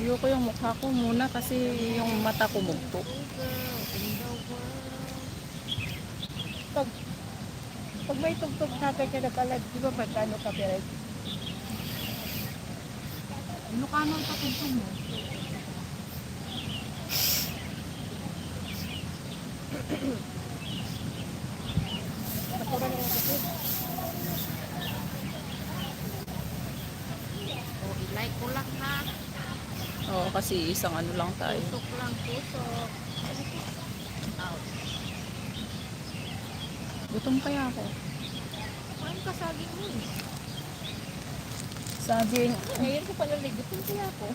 Ayoko yung mukha ko muna kasi yung mata ko mugto. Pag, pag may tugtog natin ka nakalag, di ba magkano ka pero? Ilocano ang patugtog mo. Nakuha na lang kasi. O, i-like ko lang ha. Oo, kasi isang ano lang tayo. Tusok lang, tusok. Out. Gutom kaya ako. Kumain ka saging mo eh. Saging. Ngayon ko pala ligot kaya ako.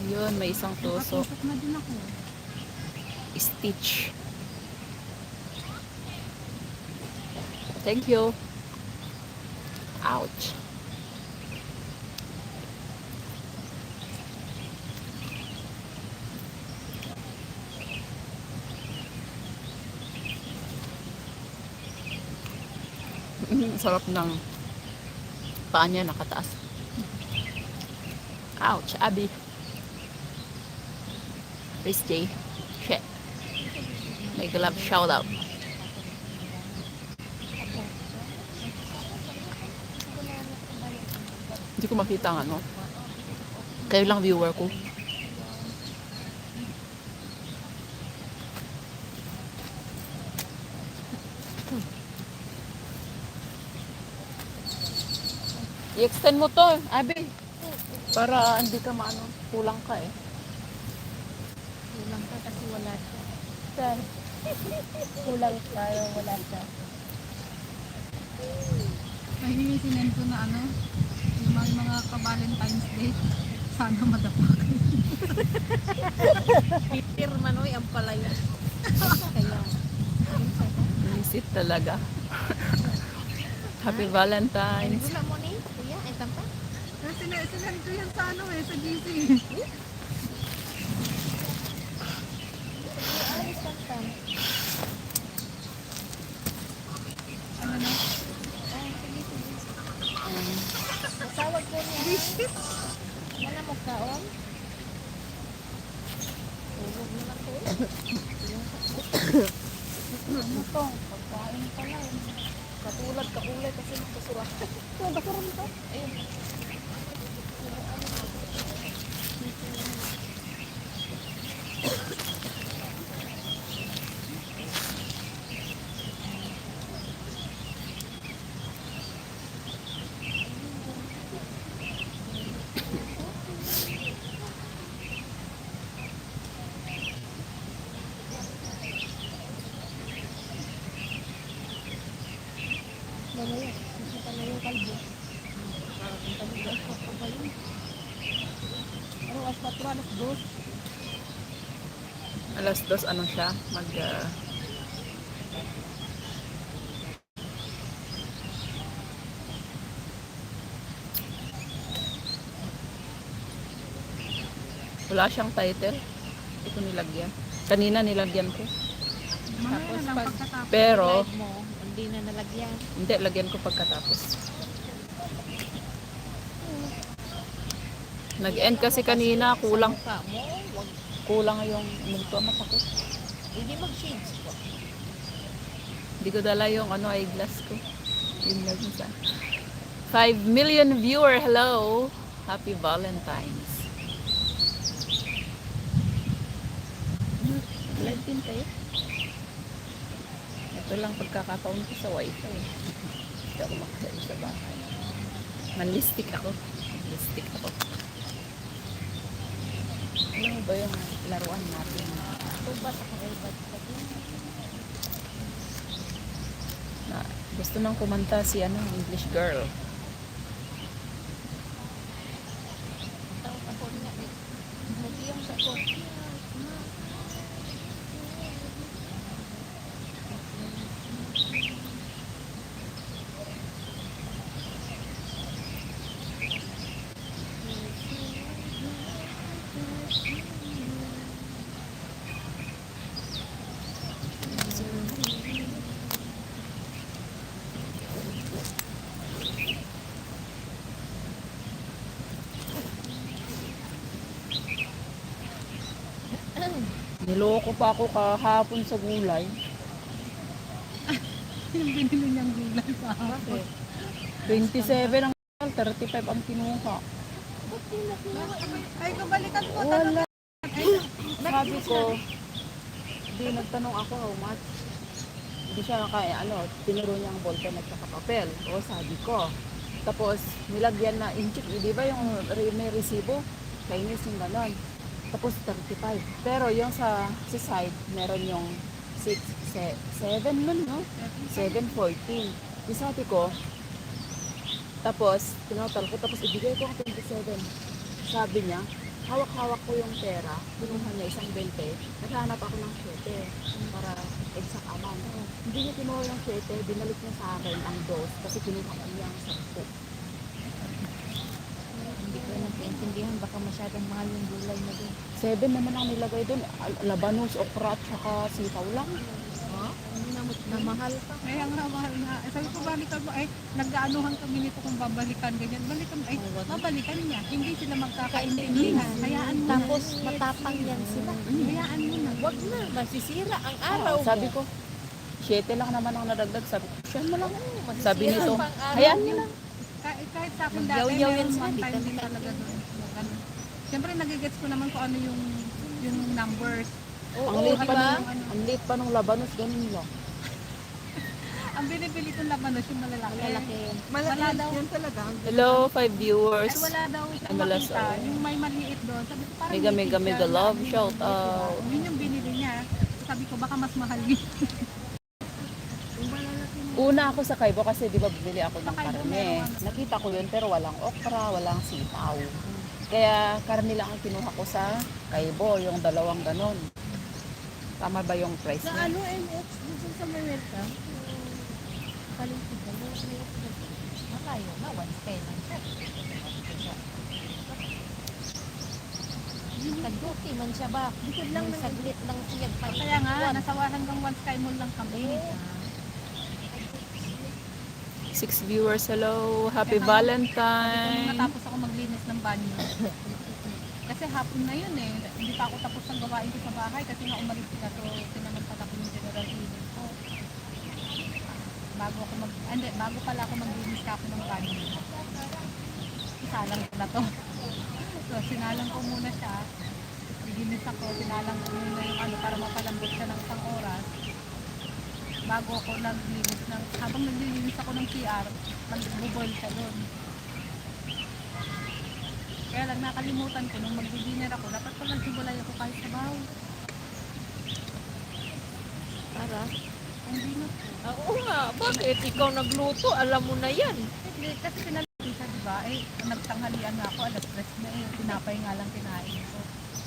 Yun, may isang tusok. Nakatusok na din ako. Stitch. Thank you. Ouch. Sarap ng paa niya nakataas. Ouch, Abby. Chris J. Shit. Make a love shout out. Hindi ko makita ang ano. Kayo lang viewer ko. I-extend mo to, Abby. Para hindi ka maano, kulang ka eh. Kulang ka kasi wala siya. Saan? Kulang tayo, wala siya. Ay, sinend ko na ano, yung mga ka-Valentine's Day. Sana madapak. Peter Manoy ang palaya. Kaya, Visit talaga. Happy Valentine's. Gula mo ni, kuya, ay tampa. Sinend ko yan sa ano eh, sa GC. alis lang tam. Ano na? Ay, sige, sige. Masawag ko niya. Mana mo kaon? Tulog mo na to. Ano to? Pagkain pa lang. Katulad, kakulay kasi nakasurat. Ito, basuran to. Ayun. Mamaya, nakita na yung kalbo. Ang talugan ko pa ba yun? Ano, as 4, alas 2. Alas 2 ano siya? Wala siyang title. Ito nilagyan. Kanina nilagyan ko. Mamaya na lang pag- pagkatapos. Pero, Live mo, hindi na nalagyan. hindi, lagyan ko pagkatapos. Nag-end kasi kanina, kulang. Sa mukha mo, wag, Kulang yung multo masakit. hindi mag-shades ko. Hindi ko dala yung ano, eyeglass ko. Yun lang sa 5 million viewer, hello! Happy Valentine's. Live din kayo. Ito lang pagkakataon ko sa wifi. Hindi ako makasaya sa bahay. Manlistik ako. Manlistik ako. Alam mo ba yung laruan natin? Ito ba sa kakaibat ko? Na gusto nang kumanta si ano, English girl. Tawag ako niya. Nagiyang sa ko. Niloko pa ako kahapon sa gulay. Yung binili niyang gulay sa Bakit? 27 ang 35 ang kinuha. Ay, kabalikan ko. Wala. Sabi ko, di nagtanong ako how much. Hindi siya kaya, tinuro niya ang ballpen at saka papel. O, sabi ko. Tapos, nilagyan na inchik, di ba yung may resibo? Kainis yung ganon. Tapos, 35. Pero yung sa side, meron yung 6, 7 nun, no? 7.14. Di sabi ko, tapos, tinotal ko, tapos ibigay ko ang 27. Sabi niya, hawak-hawak ko yung pera, kinuha niya isang 20, naghanap ako ng 7 para exact amount. Hindi niya kinuha yung 7, binalik niya sa akin ang 2 kasi kinuha niya ang 10. Hindi ko naintindihan. Baka masyadong mahal yung gulay na doon. 7 naman ang nilagay doon, labanos, okra, tsaka sitaw lang. Na mahal pa. Kaya nga, mahal na. Sabi ko, balikan mo. Ay, nag-aanuhan kami nito kung babalikan, ganyan. Balikan, ay, babalikan niya. Hindi sila magkakaintindihan. Hayaan mo Tapos na. matapang yan sila. Hayaan mo na. Wag na. Masisira ang araw mo. Sabi ko, 7 lang naman ang nadagdag. Sabi ko, siya mo lang. Masisira Sabi nito, pang araw hayaan mo. niyo lang. Kahit sa akin dati, Yaw-yaw yan meron sila, one di time ka din talaga doon. Ganun. Siyempre, nagigets ko naman kung ano yung numbers. Ang liit pa diba? nung, ang liit pa nung labanos, ganun lang. Ang binibili kong labanos yung malalaki. Malalaki. Wala daw. Yan talaga. Hello, 5 viewers. Ay, wala daw siyang Malas, makita. oh. Yung may maliit doon. Sabi ko, parang Mega, may mega, picture mega na love. ano yung Shout diba? out. Yun yung binili niya. Sabi ko, baka mas mahal yun. Una ako sa Kaibo kasi di ba bumili ako ng Sa Kaibo karne. meron ano. Nakita ko yun pero walang okra, walang sitaw. Kaya karne lang ang kinuha ko sa Kaibo, yung dalawang ganon. Tama ba yung price Sa niya? ano, NX, dito sa Mamerta, paligid na, malayo na, 110 lang siya. Nag-duty man siya ba? Likod lang ng saglit lang siya. Kaya nga, nasa hanggang one sky mall lang kami. 6 viewers, hello. Happy Kaya Valentine. natapos ako maglinis ng banyo. Kasi hapon na yun eh. Hindi pa ako tapos ang gawain ko sa bahay kasi nga umalis ka. So, tinanong pa ako yung general cleaning ko. Bago pala ako maglinis ka ako ng banyo. Isalang ko na to. So, sinalang ko muna siya. Naglinis ako, sinalang ko muna yung para mapalambot siya ng isang oras. Bago ako naglinis habang naglilinis ako ng CR, mag-boil siya doon. Kaya lang nakalimutan ko nung mag-dinner ako, dapat pala nagsibalay ako kahit sa bahay. Para? Hindi na po. Oo nga, bakit? Ikaw nagluto, alam mo na yan. Hindi, kasi pinalito siya, di ba? Nagtanghalian na ako, alas 3 na tinapay nga lang kinain ko.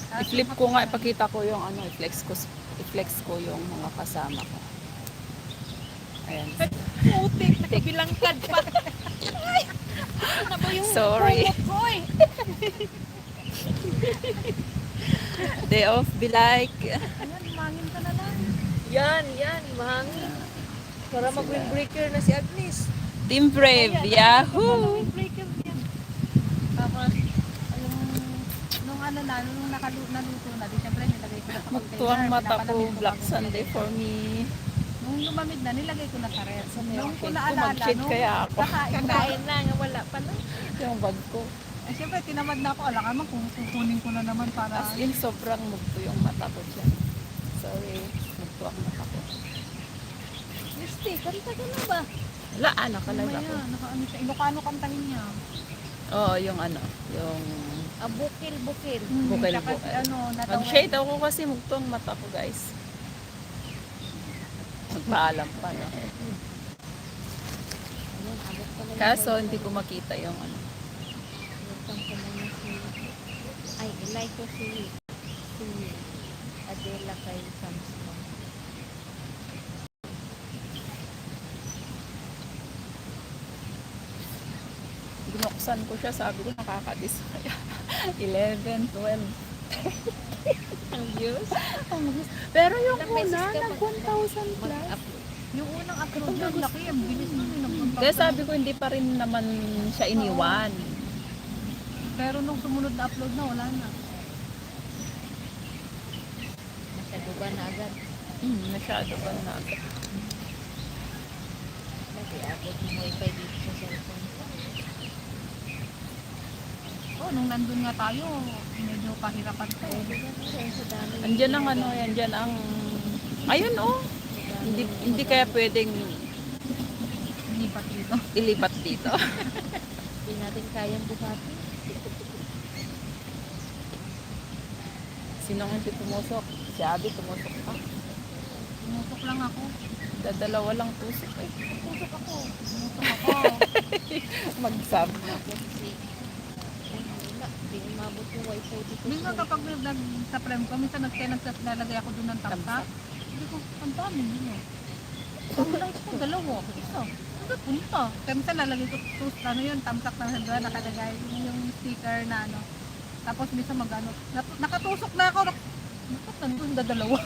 Tapos I-flip yung ko nga, hapon- ipakita ko yung i-flex ko yung mga kasama ko. Ayan. Putik, nakabilangkad pa. Ay, ano ba yung Sorry. pulot ko eh? Day off, be like. Ayan, mangin ka na lang. Yan, mahangin. Para mag-windbreaker na si Agnes. Team Brave, Yahoo! Breaker yan. Tapos, nung naluto na, di syempre nilagay ko na sa Magtuwang container, mata ko, pinapalamig ko Black bago Sunday nilagay for ko. me. Nung lumamig na, nilagay ko na sa ref. Nung ko Kung naalala, mag-shade kaya ako. Kakain na, nga wala pa na. Yung bag ko. Eh, syempre, tinamad na ako. Alam naman kung kukunin ko na naman para... As in, sobrang mugto yung mata ko dyan. Sorry, mugto ang mata ko. Misty, kanta ka na ba? Wala, nakalaga ko. Mamaya, nakaano siya. Ilocano kantahin niya. Oo, yung yung Bukil. Bukil, Tsaka si bukil. natawid. mag-shade ako kasi mugto ang mata ko, guys. Magpaalam pa, no? Ayan, abot ka na. Kaso, hindi ko makita yung Welcome ko muna ay, ilike ko si Adela kay Samsung. binuksan ko siya, sabi ko nakaka-dismaya. 11, 12. Ang views? Pero yung Ilang una, beses ka nag 1,000 plus. Mag-upload. Yung unang upload niya, ang laki. Ang bilis mo yun. Kaya sabi ko, hindi pa rin naman siya iniwan. Pero nung sumunod na upload na, wala na. Masyado ba na agad? Masyado ba na? Kasi abot yung wifi dito sa cellphone. Oh, nung nandun nga tayo, medyo kahirapan pa Oo, eh. diba na rin sa dami. Andyan ang ano, andyan ang... Ayun oh. Hindi kaya pwedeng Lipat dito. ilipat dito. Hindi natin kayang buhati. Sino nga si tumusok? Si Abby tumusok pa. Tumusok lang ako. Dadalawa lang tusok eh. Pusok ako. Tumusok ako. Magsab. Kasi, wala. Hindi umabot yung wifi dito. Minsan kapag nag sa prem ko, minsan naglalagay ako doon ng tamsak. Hindi ko, ang dami yun. Ang lang ko, dalawa. Isa. Ano punta? Kaya minsan lalagay ko, ano yun, tamsak na doon, nakalagay yung sticker na ano. Tapos minsan mag-ano, nakatusok na ako. Bakit nandun dalawa?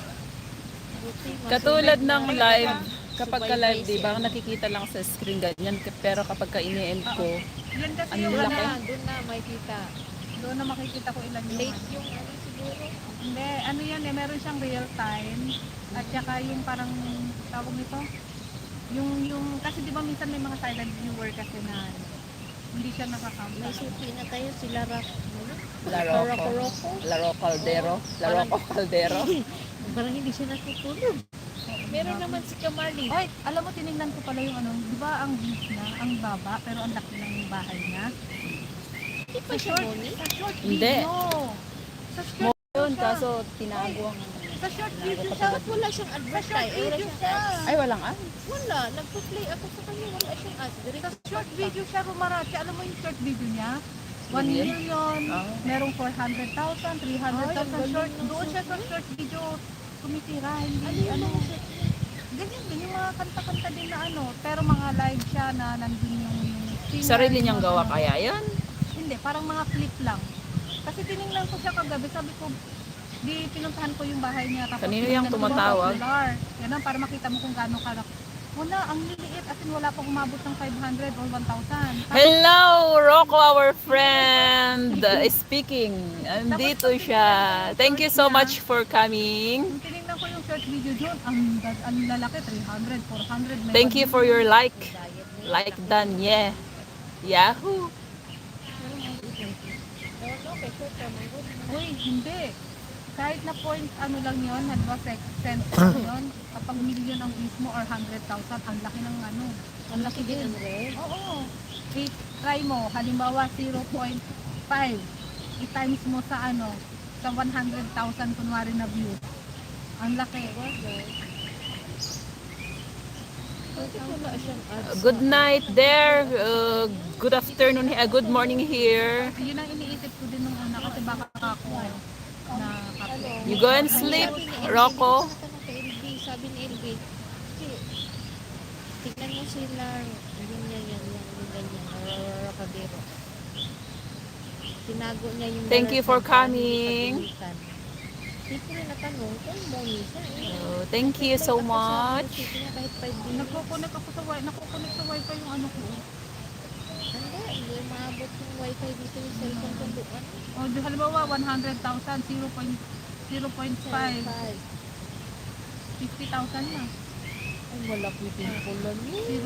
Katulad ng live, kapag ka live, Subay-bay di ba, siya. nakikita lang sa screen ganyan. Pero kapag ka ini-end ko, Yan kasi Ano yung nila ano, laki? Doon na makikita. doon na makikita ko ilan yung Late yung ano siguro. Hindi, ano yan eh, meron siyang real time. At saka yung parang, tawag nito, yung, kasi di ba minsan may mga silent viewer kasi na hindi siya nakakount. May suki na tayo sila Rock. Ano? Laroko. Roko-roko. Laro Caldero. Laroko Caldero. Parang hindi siya natutulog. Meron naman si Kamali. Ay, alam mo, tinignan ko pala yung ano, di ba ang views niya, ang baba, pero ang laki ng bahay niya. Hindi pa siya money. Sa short Hindi. video. Sa short Yun, siya. kaso tinago ang... Sa short video siya. Bakit wala siyang Sa advertise? short Ay, wala video siyang siya. ads. Ay, walang an. Wala. Nagpa-play ako sa kanya. Wala siyang ads. Sa short video siya, Rumarachi. Alam mo yung short video niya? 1 Million? million, Ah. merong 400,000, 300,000 Ay, ang galing short. ng Doon siya sa short video tumitira. Hindi, Ano yung mga ganyan din, yung mga kanta-kanta din na ano. Pero mga live siya na nandun yung singer, Sarili niyang mga gawa ano. kaya yan? Hindi, parang mga clip lang. Kasi tiningnan ko siya kagabi, sabi ko, di pinuntahan ko yung bahay niya. Tapos Kanino tinignan yung ko tumatawag? yung solar. Ganun, para makita mo kung gaano ka. Wala, ang liliit. As in, wala pang umabot ng 500 or 1,000. Hello, Rocco, our friend, speaking. Andito siya. Thank you so much for coming. Kung tinignan ko yung short video doon, ang lalaki, 300, 400. May Thank you for your like. diet niya? Like done, yeah. Yahoo! No, kay short ka. Manggod. Uy, hindi. Kahit na point, ano lang yun, hadwa cents yun, kapag million ang views mo or 100,000, ang laki ng ano. Ang laki din ang red. Oo. I-try mo, halimbawa 0.5. I-times mo sa ano, sa 100,000 kunwari na views. Ang laki. Bakit wala siyang ads? Good night there. Good afternoon. Good morning here. Yun ang iniisip ko din nung una kasi baka ako na Ano? You go and sleep, Sabi ni LB, Rocco. dito ka kay LB, sabi ni LB, tignan mo sila, yan, rakadero. Tinago niya yung Thank you for Larat na hindi coming. pagalitan. Hindi ko rin natanong kung money siya. Thank you so Like ako sa much. receipt niya kahit 5 billion. nagko-connect ako sa nako-connect sa wifi yung ano ko. Hindi maabot yung wifi dito yung cellphone ko doon. O di halimbawa 100,000, 0.5, 50,000 na. Ay, malaki din pala niya. 0.5.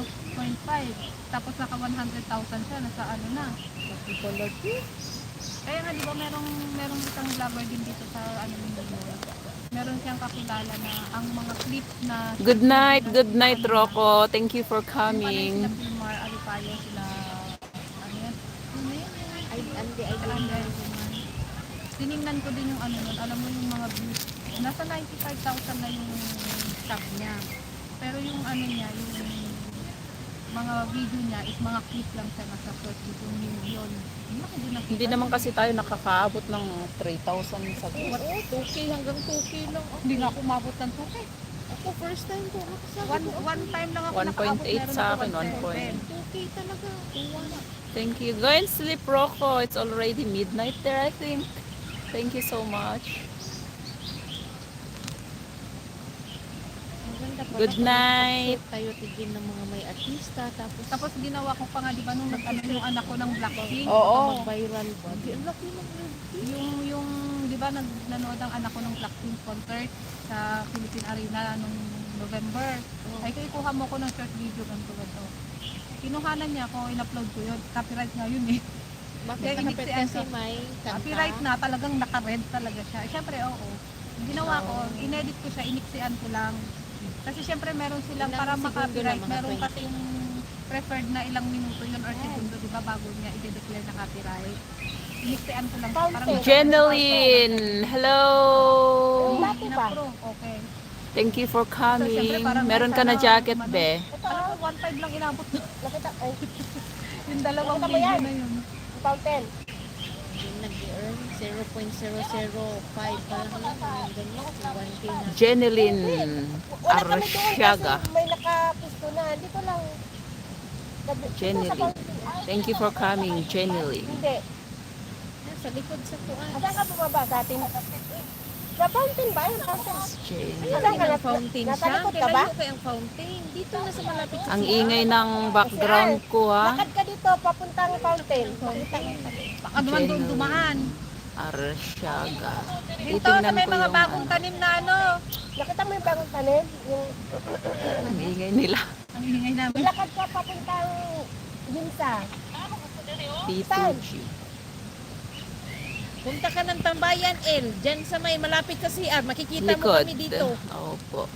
Tapos naka 100,000 siya, nasa ano na. Laki pala niya. Kaya nga di ba merong isang vlogger din dito sa ano nito. Meron siyang kakilala na ang mga clips na Good night, Rocco. Thank you for coming. Sila Pilmar, Alipayo, sila ano yan? Ano yan? Ay, andi, Under Woman. Tiningnan ko din yung ano nun. Alam mo yung mga views. Nasa 95,000 na yung sub niya. Pero yung ano niya, yung mga video niya is mga clip lang siya nasa short video million. Hindi naman kasi tayo nakakaabot ng 3,000 sa Oo, 2K hanggang 2K lang. Ako. Hindi nga ako umabot ng 2K. Ako, first time ko. One time lang ako 1.8 nakaabot. Meron sa ako akin, 1.7. 2K talaga. Wala. Thank you. Go and sleep, Rocco. It's already midnight there, I think. Thank you so much. Ang maganda. Good night. Tayo tigil ng mga may artista. Tapos ginawa ko pa nga, di ba, nung nag-ano yung anak ko ng Blackpink. Oo. Mag-viral ba? Di, ang laki ng Yung di ba, nanood ang anak ko ng Blackpink concert sa Philippine Arena nung November. Ay, ikuha mo ko ng short video, ganito. Kinuhanan niya ako, in-upload ko yun. Copyright nga yun eh. Bakit Kaya kapit iniksian kasi ko. may kanta? Copyright na, talagang naka-red talaga siya. Siyempre, oo. Yung ginawa ko, inedit ko siya, iniksian ko lang. Kasi siyempre meron silang, Ilang para segundo maka-copyright, lang, mga meron 20. kasing preferred na ilang minuto yun or segundo, di ba, bago niya i-declare na copyright. Iniksian ko lang. Parang Jeneline, hello. Inapro, okay. Thank you for Siyempre, coming. parang Meron ka na sana, jacket, ano, be. Alam mo, 1.5 lang inabot na. Nakita, ay, Yung dalawang Nakita mo video yan? na yun. fountain. Hindi nag-earn 0.005 pa lang yan. Ganyan, 1K na. Jeneline Wala kami doon Arsiaga. kasi may nakapisto na. Dito lang. Dito Jeneline. sa fountain. Thank you for coming, Jeneline. Hindi. Sa likod sa kuan. Saan ka bumaba sa atin? Sa fountain ba? Yung fountain. Jeneline. Saan ka? Fountain Nasa siya. likod ka ba? Kailan mo kayang fountain? Dito na sa malapit sa Ang ingay ng background ko, ha. Lakad ka dito, papuntang fountain. Makita mo. Baka naman doon dumaan. Arsiaga. Dito sa Titingnan may ko mga yung bagong ano. tanim na ano. Nakita mo yung bagong tanim? Yung Ang ingay nila. Ang ingay namin. lakad ka papuntang Ginsa. P2G. Punta ka ng Tambayan, El. Diyan sa may malapit sa CR. Makikita mo Likod. kami dito. Opo.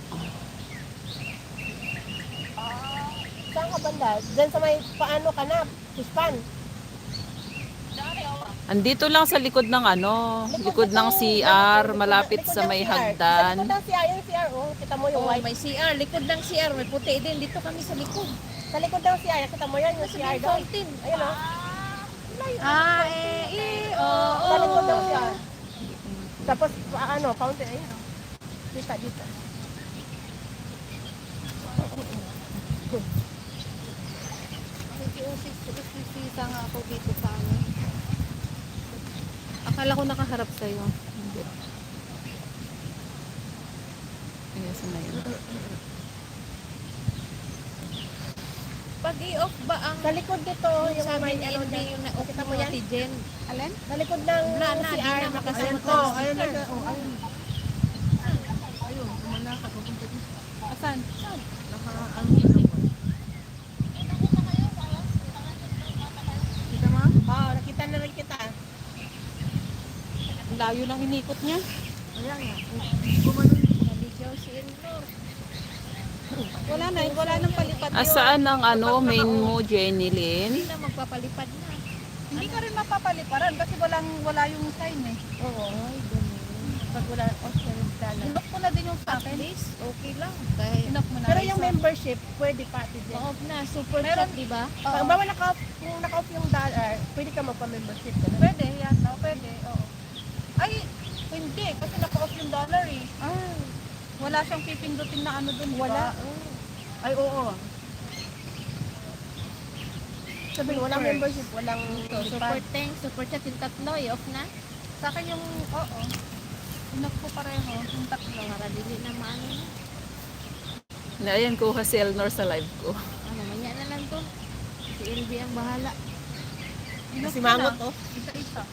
Saan ka banda? Diyan sa may paano ka na? Pispan. Andito lang sa likod ng ano, likod ng CR, malapit Likod sa ng may CR. Sa hagdan. likod ng CR, yung CR, oh. Kita mo yung Oh, white. may CR. Likod ng CR. May puti din. Dito kami sa likod. Sa likod ng CR, kita mo yan, yung Sa CR may doon. fountain. Ayun, oh. Oo. Sa likod ng CR. Tapos, ano, fountain, ayun, oh. Kita dito. Sisisa nga ako dito sa ano. Akala ko nakaharap sa'yo. Hindi. Ayan, saan na yun? Pag i-off ba ang Sa likod dito, oh, yung yung sa may amin ano LB dyan. yung na-off Kita mo mo yan? Ate Jen? Alin? Sa likod ng Wala na, di CR. na makasama Ayan, ka. oh, ayun na. Oh, ayun. Ayun, malakad. Pupunta dito. Asan? Saan? Kita mo? Oh, nakita na rin kita. Ang layo lang inikot niya. Ayan nga. Naligaw si Elnor. Wala nang palipad yun. Asaan ang ano, main mo, Jeneline? Hindi na magpapalipad na. Hindi ka rin mapapaliparan kasi wala yung sign eh. Oo. Ay, ganun. Pag wala, Australian dollar. Inok ko na din yung sa At akin. least, okay lang. Kahit Inok mo na. Pero yung membership, pwede pa ate dyan. ma-off na. Super Meron- chat, di ba? Pag bawa kung naka-off yung dollar, pwede ka magpa-membership ka na. Pwede, yan. No, pwede. Oo. Ay, hindi. Kasi naka-off yung dollar eh. Ah, Wala siyang pipindutin na ano dun. wala. Ay, oo. Sabihin, walang membership, walang So, super thanks. Super chat yung tatlo. I-off na. Sa akin yung, oo. Inok ko pareho. Yung tatlo. Para dili na maano na. Na ayan, kuha si Elnor sa live ko. Ano, manya na lang to. Si LB ang bahala. Inok ko Kasimangot, na. oh. Isa-isa.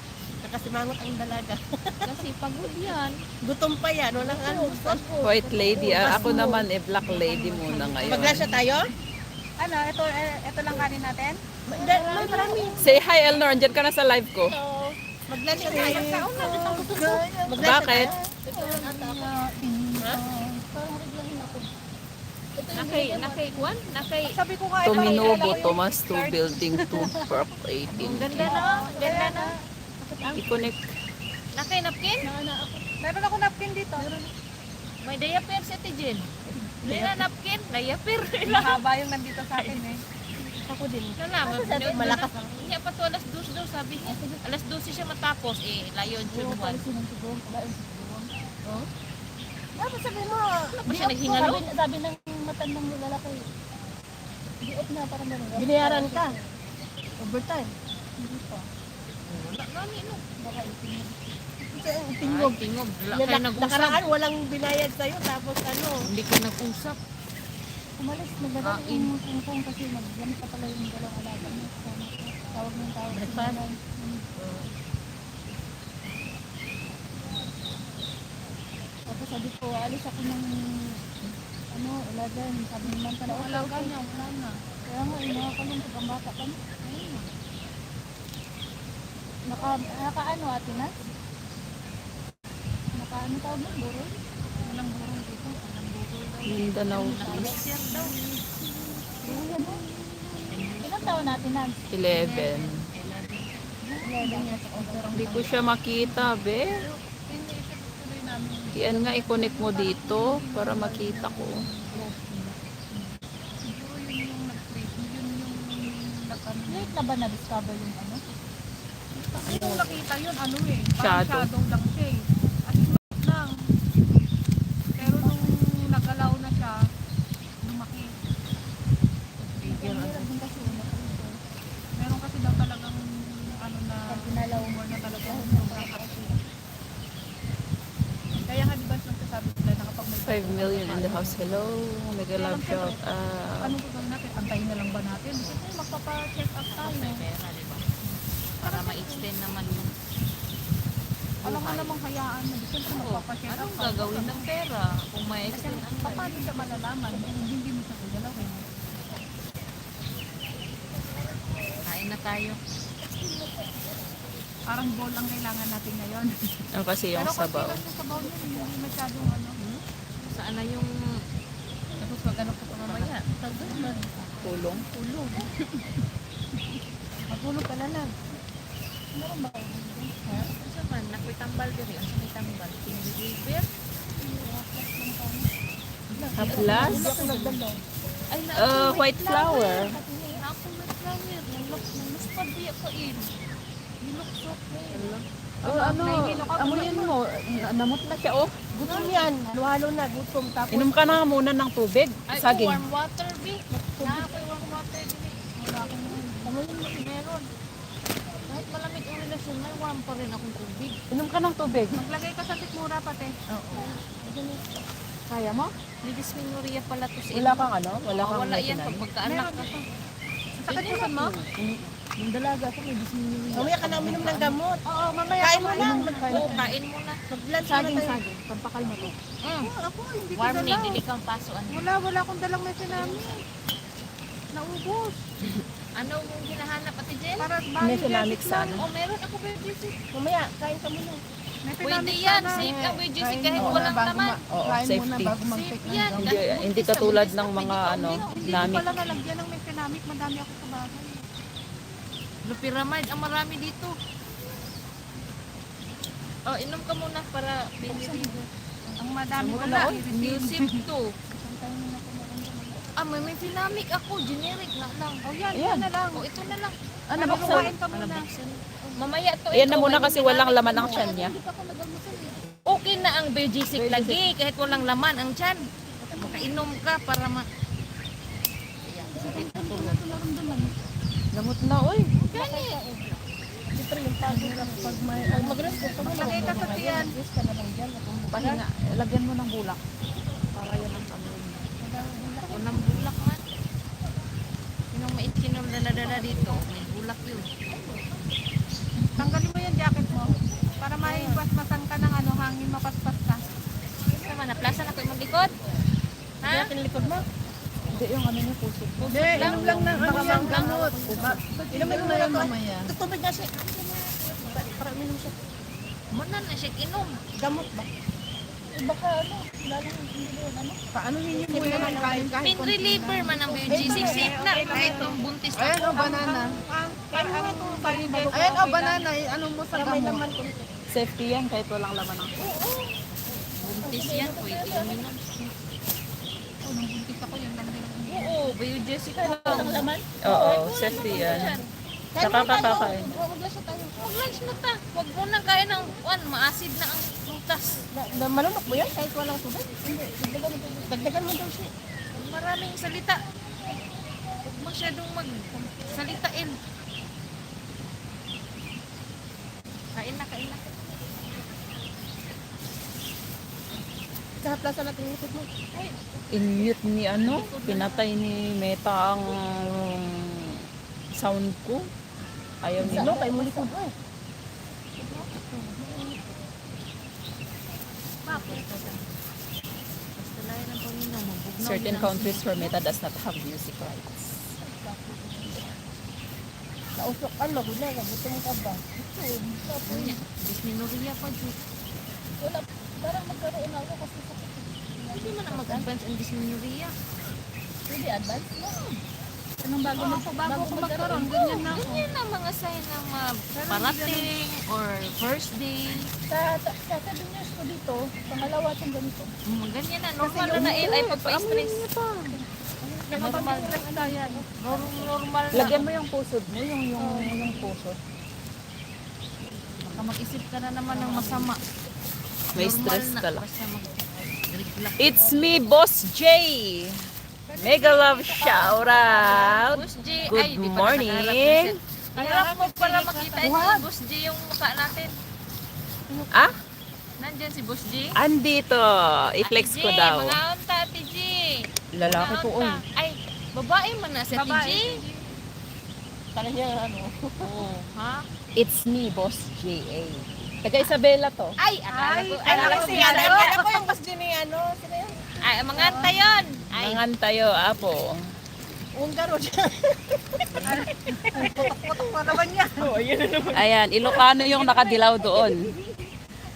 Nakasimangot ang dalaga. Kasi pagod yan. Gutom pa yan, walang ano. White lady. Ako naman, black lady muna ngayon. Maglasya tayo? Ano, ito lang kanin natin? May marami. Say hi, Elnor. Andyan ka na sa live ko. Maglasya tayo. Maglasya Bakit? Nakay, Kwan? Nakay, Sabi ko nga, Tuminobo, Thomas 2, Building 2, Park 18. ang ganda na. Ang ganda na. I-connect. Nakay napkin? Meron ako napkin dito. May diaper si Ate Jen. Hindi na napkin. Diaper. Mahaba yung nandito sa akin eh. Ako din. Nalaman. Malakas. Hindi pa to alas 2 daw sabi niya. Alas 12 siya matapos. Layon June 1. Dapat sabihin mo, Ano pa siya naghingalo? sabi ng matandang lalaki, diot na parang gano'n. Binayaran ka. Overtime. Nani no? Tingog. Tingog. Wala Yung kayo nag-usap. nakaraan, walang binayad sa'yo, tapos ano. Hindi kayo nag-usap. Umalis, nagdala yung kung kasi naggamit pa pala yung dalawang alaga niya. Kasama ko. Tawag ng tawag. Breakfast? Tapos sabi ko, alis ako ng 11. Sabi ni Manta na, Wala ka niya, wala na. kaya nga, nakakalungkot ang bata pa. Naka-ano ate na? Naka-ano tawag ng burol? Walang burong dito. Walang burong daw. Mindanao Naka-share daw. Ilang taon natin na? 11. 11 years old. Hindi ko siya makita, be. Hindi, tuloy namin. Yan nga, i-connect mo dito para makita ko. Siguro yun yung nag-play. Yun yung nag-ano. Late na ba na-discover yung ano? Kasi nung nakita yun, ano eh. Shadow. Parang shadow lang siya eh. At lang. Pero nung nagalaw na siya, lumaki. Ang hirap din kasi una ko ito. Meron kasi daw talagang ano na Pag pinalaw mo humor na talaga. kasi. Kaya nga di ba nagsasabi sila na kapag may 5 million in the house. Hello, mega love shout. ano ko gawin natin? Antayin na lang ba natin? Kasi magpapa-check up tayo. May pera, di ba? Para ma-extend naman yung Alam mo namang hayaan na. Siyempre magpapa-check up. anong gagawin ng pera kung may Kasi extend ang paano siya malalaman? Hindi mo siya gagalawin. kain na tayo. Parang bowl ang kailangan natin ngayon. Ang kasi yung Pero sabaw. kasi yung sabaw niya, hindi masyadong ano. Saan na yung tapos magano ko pa mamaya? Tagal na. Tulong. Tulog. Matulog ka na lang. Meron ba? Sa man, nakoy tambal diri. Ang may tambal. Tiniliver. Haplas? Hindi ako nagdalo. Ay, White flower. Ako na flower. Naspad biya ko in. Niluksok na. Oh, ano, amuyin mo. Namot na siya, oh. Gutom yan. Halo-halo na, gutom. Tapos, Inom ka na muna ng tubig. Ay, Saging. warm water, bi. Ako'y warm water din. wala akong Amuyin mo, meron. Kahit malamig ang relasyon, may warm pa rin akong tubig. Inom ka ng tubig. Maglagay ka sa tikmura pati. Oo. Kaya mo? Lidis Minoria pala to sa Wala kang ano? Wala kang Wala yan medicinal? pag magkaanak ka. Sakit pusan mo? Yung dalaga ko, may disminyo. mamaya ka na uminom ng gamot. Oo, mamaya. Kain mo lang. Oo, kain mo na. Mag-lunch Saging, muna tayo. saging. Pampakalma to. Ako, hindi ko Warm ni, dala. dili kang paso. Wala akong dalang mesinami. Naubos. Ano mong hinahanap, Ate Jen? Para May sinamik sa ano? Oh, meron ako BGC. Mamaya, kain ka muna. May Pwede pinamit yan. sana. Safe ka BGC kahit Oo. walang laman. Oo, safety. Safe yan. Hindi, Kahit hindi buntis na katulad buntis na, ng pwede mga ka ano, uminom. Hindi ko namik. pala nalagyan ng mesinamic. Madami ako sa bahay. Lopiramide ang marami dito. Oh, inom ka muna para piniligo. Ang madami ko Wala, na. music to. May pinamik ako. Generic na lang. Oh, yan. Ayan. Yan na lang. Oh, ito na lang. Ano, Pero buksan? kumain ka muna. Mamaya to. Ayan na ito, muna may kasi walang pinamik laman ang mo. tiyan niya. Okay na ang BGC lagi kahit walang laman ang tiyan. Makainom ka para ma... Gamot na, oy. Siyempre yung pagod lang pag may... Mag-rest ka muna. Maglagay ka sa tiyan. Rest ka na lang dyan. Pahinga. Lagyan mo ng bulak. Para yan ang kami. Unang bulak man. Sinong maikinom na nadala dito? May bulak yun. Tanggalin mo yung jacket mo. Para maibasbasan ka ng ano, hangin mapaspas ka. Naman, naplasan ako yung likod. Ha? Kaya kinilikod mo. Hindi, yung ano niya, puso. Hindi, inom lang ng ano yung gamot. Inumin mo lang mamaya. Tutubig na siya. Para uminom siya. Muna na siya inom. Gamot ba? Baka ano, lalang hindi yun, ano? Paano ninyo mo naman kain Pain reliever man ang BGC. Safe na kahit ang buntis Ayan ako. o, banana. Ayan o, banana. Ano mo sa May gamot? naman kung Safety yan kahit walang laman ang Buntis yan. Pwede uminom. Oh, nung buntis ako, yun lang din. Oo, BGC ka. laman. Oo, safety yan. Saka kakakain. Mag-lunch na ta. Huwag mo nang kain ng maasid na ang prutas. Malunok mo yan kahit walang tubig? Hindi. Dagdagan mo daw siya. Maraming salita. Huwag masyadong magsalitain. Kain na, kain na. Kahaplasan natin yung music mo. In-mute ni ano, pinatay ni Meta ang sound ko. Ayaw nila. Ano, kay muli ko. Bakit? Basta lahat ng Panginoon, mabugnaw Certain yun ang countries where Meta does not have music rights. Nausok ka na, wala ka. Gutom ka ba? Unya, Disminoria pa dyan. Wala. Parang magkaroon ako kasi sakit. Hindi man na mag-advance ang Disminoria. Hindi, advance mo. Anong bago ko magkaroon, ganyan na ako. Ganyan na mga sign ng parating or first day. Sa 7 years ko dito, pangalawa siyang ganito. Ganyan na. Normal na ay pagpa-stress. Normal na yan. Normal na. Lagyan mo yung pusod mo, yung pusod. Baka mag-isip ka na naman ng masama. May Normal stress na. ka lang. Basta mag-relax. It's me, Boss J. Mega love shout out. Boss G, Good ay, di pa morning. nakaharap na siya. Harap mo para makita si Boss G yung mukha natin. Ah? Nandyan si Boss G. Andito. I-flex Ate ko G, daw. mga unta, Ate G. Lalaki Mga po, unta. oy. Ay, babae man na si Ate G. Parang niya, ano. Oo, ha? It's me, Boss J.A. Taga Isabela to. Ay, akala ko si ano. Akala ko yung boss din ni ano. Sino yun? Ay, mga unta yun. Ay, Mangan tayo, apo. Ungaro dyan. Putok-putok pa naman yan. Ayan, Ilocano yung nakadilaw doon.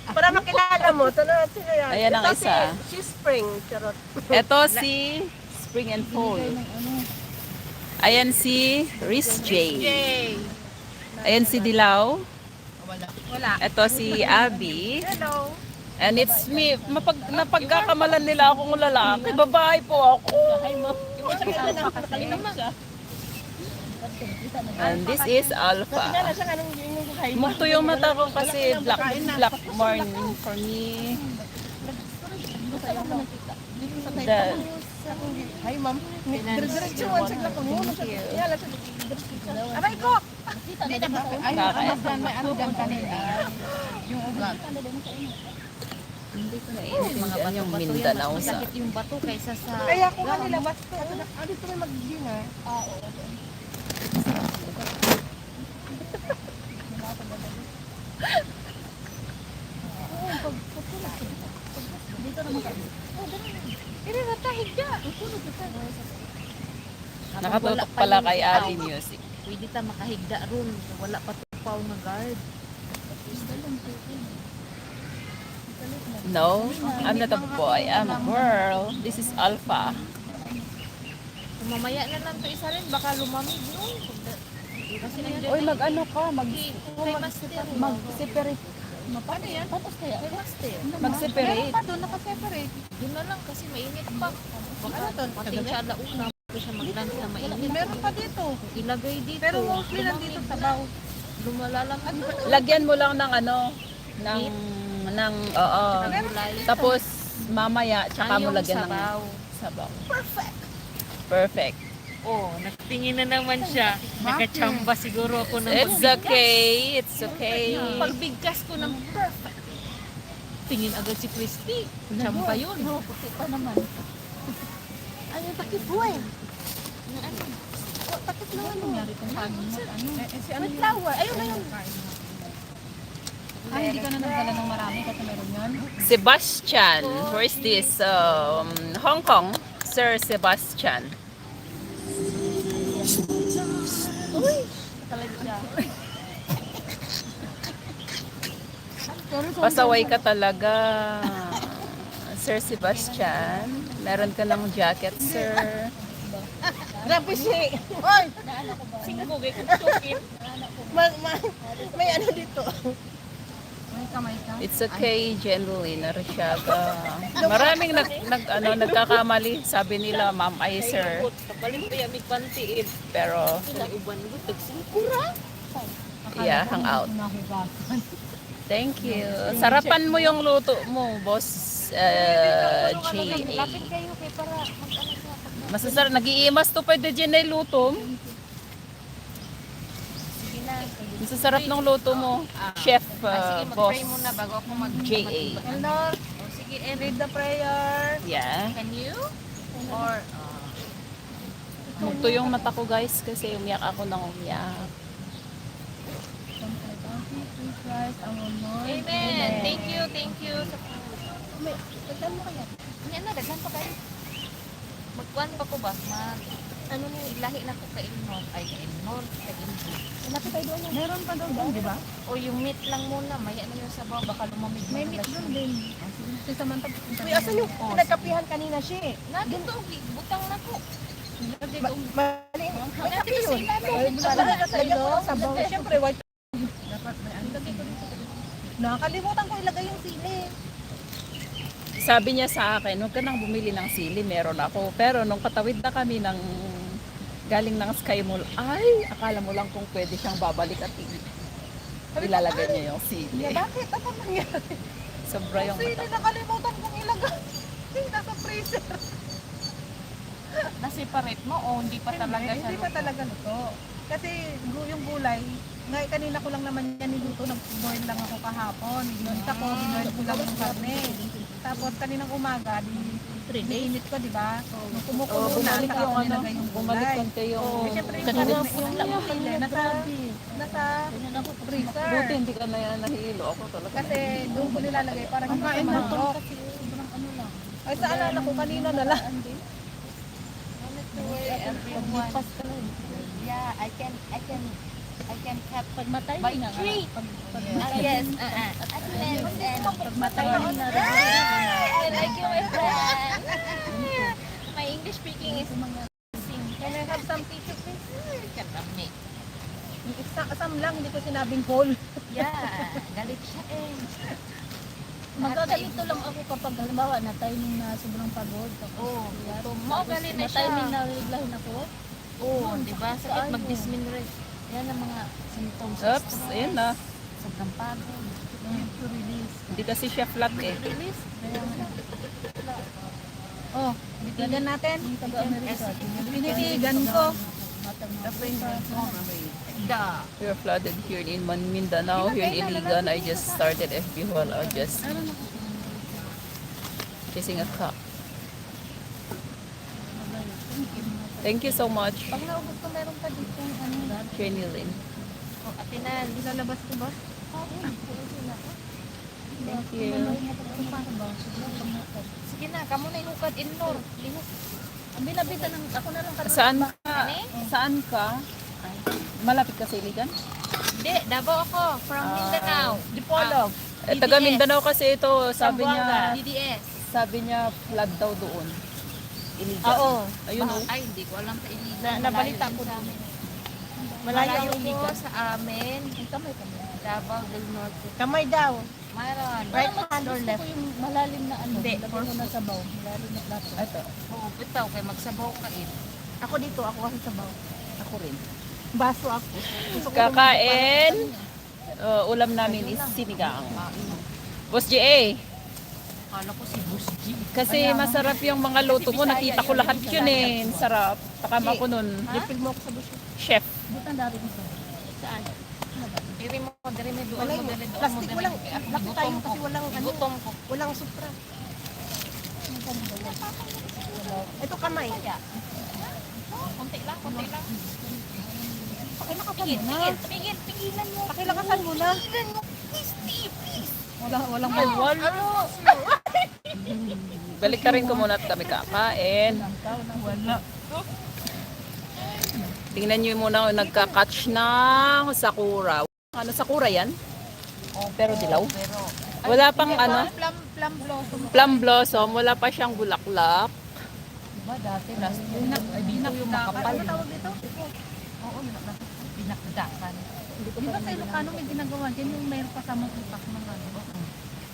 Para makilala mo. Sino yan? Ayan ang Ito isa. Si Spring. Charot. Ito si Spring and Fall. Ayan si Riz J. Ayan si Dilaw. wala. Ito si Abby. Hello. And it's me. Napagkakamalan nila akong lalaki. Babae po ako. And this is Alpha. Siya anong yung buhay. Mukto yung mata ko kasi black morning for me. The, Hi, ma'am. Diretsuan siya lang kung muna siya. Yala siya. Aray ko! kaka- May ano dyan kanina. Hindi ko naiinit mga Yan yung bato-bato yan. Mindanao Mas sa- masakit yung bato kaysa sa... Kaya ko nga nilabas ko. Dito may mag-gina. Pero natahig ka. Nakatutok pala kay Abby Music. Pwede ta makahigda ron. Wala pa tupaw na guard. No, I'm not a boy. I'm a girl. This is Alpha. Kung mamaya na lang to isa rin, baka lumamig, no? Kasi nandiyan Uy, na mag-ano ka? kay Master. Mag-separate. Paano yan? Patos kaya? Kay Master. Mag-separate. Doon nakaseparate. Yun na lang kasi mainit pa. Baka pating siya alauna. Pwede siya mag-lunch na mainit. Meron pa dito. Ilagay dito. Pero mostly nandito sa baw. Lumalalang ano. Lagyan mo lang ng ano, oo. Gulay. Tapos mamaya, tsaka mo Yung lagyan ng sabaw. sabaw. Perfect. Oh, nagtingin na naman siya. Nakachamba siguro ako ng It's okay. It's okay. pagbigkas ko ng perfect. Tingin agad si Christy. Chamba yun. Puti pa naman. Ano yung takip buhay? Bakit naman nangyari kung paano mo? May flower. Ayun na yun. Ay, hindi ka na nagdala ng marami kasi meron yun. Sebastian. Where is this? Hong Kong. Sir Sebastian. Pasaway ka talaga. Sir Sebastian. Meron ka ng jacket, sir. Grabe siya. Oy! Singgugay kong tukit. May ano dito. May kamay ka. It's okay, Generally, Narasyaga. Maraming nagkakamali. Sabi nila, ma'am, ay sir. Kapalim pa yung pantiin. Pero, Uban mo, tagsingkura. yeah, hang out. Nahugasan. Thank you. Sarapan mo yung luto mo, boss G.A. Lapit kayo kay para mag-ano sa Masasarap. Nag-iimas to pwede dyan na luto. Sige na. Masasarap ng luto mo. Chef, Sige, boss mag-pray muna bago ako mag... J.A. Hello. Sige Sige, and Read the prayer. Yeah. can you? Or, Mugto yung mata ko guys kasi umiyak ako ng umiyak. Christ, our Lord. amen. Thank you sa May, tagdan mo kaya? Yan na, daghan pa kayo. Magkuhan pa ko ba? Ano ni ilahi na ko kay Ilnor. Ay, kay Ilnor. Kay Ilnor. Malapit tayo doon. Meron pa doon, di ba? O yung meat lang muna. Maya na yung sabaw. Baka lumamig. May meat doon din. Si Samantha, Uy, asan yung nagkapihan kanina siya eh? Natin to. Butang na ko. Mali. May kape yun. Lagyan ko ng sabaw. Siyempre, white. dapat may ano. Nakakalimutan ko ilagay yung sili. Sabi niya sa akin, huwag ka nang bumili ng sili, meron ako. Pero nung katawid na kami ng galing ng Sky Mall, ay, akala mo lang kung pwede siyang babalik at ilalagay niya yung sili. Bakit? Ano nangyari? Sobra yung Sili, mata. nakalimutan kong ilagay. Nasa freezer. Na-separate mo o hindi pa talaga siya Hindi pa luto? talaga luto. Kasi yung gulay, kanina ko lang naman yan niluto, nag-boil lang ako kahapon. Ginulit ako, binoil ko lang yung karne. Tapos kaninang umaga, init ko, di ba? Nung kumukulo na, Bumalik saka yung ko ano, nilagay yung bumalik gulay. konti yung... Eh, syempre yung Kanina karne, yung pili, nasa freezer. Buti hindi ka na nahihilo ako talaga. Kasi doon ko nilalagay para hindi siya manok. Ay, sa alala ko, kanina na lang. Yeah, I can cut Pagmatay by na nga. tree. Yes, and Pagmatay na rin. I like you, my friend. My English speaking is Can I have some tissue, please? kadami. Some lang, hindi ko sinabing whole. Yeah, galit siya eh. Magagalito lang ako kapag halimbawa na timing na sobrang pagod. Oo, mo galit na siya. timing na reglahin ako. Oo, di ba? Sakit mag-disminrate. Yan ang mga symptoms. ng Oops, stress. ayun na. Sobrang pagod. To release. Hindi kasi siya flat eh. Release. Oh, bitigan natin. Taga-Amerika. Binitigan ko. Da. We're flooded here in Mindanao, here in Iligan. I just started FB while I just chasing a cat. Thank you so much, Pag naubos ko, meron pa dito. Trinilyn. O, atinan. Ilalabas ko ba? Thank you. Sige na, kamo na inukad indoor. Lihok. Ang binabitan ng ako na lang kada. Saan ka? Saan ka? Malapit ka sa Iligan? Hindi, Davao ako. From Mindanao. Dipolog. Taga Mindanao kasi ito, sabi niya, DDS. sabi niya flood daw doon. Iligan. Oo. Ayun oh. Ay, hindi ko alam sa Iligan. Nabalita ko sa din. amin. Malayo Malayo ang po Iligan. sa amin. Davao del Norte. Kamay daw. Mayroon. Right hand or Gusto left? ko yung malalim na ano. Hindi, Lagyan mo na sabaw. Malalim na plato. Ito, Oo, bitaw kay magsabaw ka eh. Ako dito, ako kasi sabaw. ako rin. Baso ako. Gusto ko Kakain. Ulam namin is sinigang. Boss GA. Akala ko si Boss G. Kasi masarap yung mga luto mo. Nakita ko lahat yun eh. Sarap. Takama ko nun. Refill mo ako sa buso. Chef. Butan na rin ito. Saan? Diri mo, diri mo, doon Wala mo, mo. diri doon mo. Plastic diri walang, mo. laki tayo kasi walang ano. Gutom ko. Walang supra. Ito kamay. Konti lang, konti lang. Pakilakasan Pigil, mo na. pigil, pigilan mo. Pakilakasan mo na. Pigilan mo. Please, Steve, please. Walang may wall. Ano? Balik ka rin ko muna at kami kakain. Wala. Tingnan nyo muna kung nagka-catch ng sakura. Ano sakura yan? Pero dilaw. Pero, Wala pang ano, plum blossom. plum blossom. Wala pa siyang bulaklak. Diba dati, last year, ay dito yung makapal. Ano tawag dito? Oo, pinakdakan. Di ba sa Ilocano may ginagawa dyan yung mayroon kasamang utak ng ano?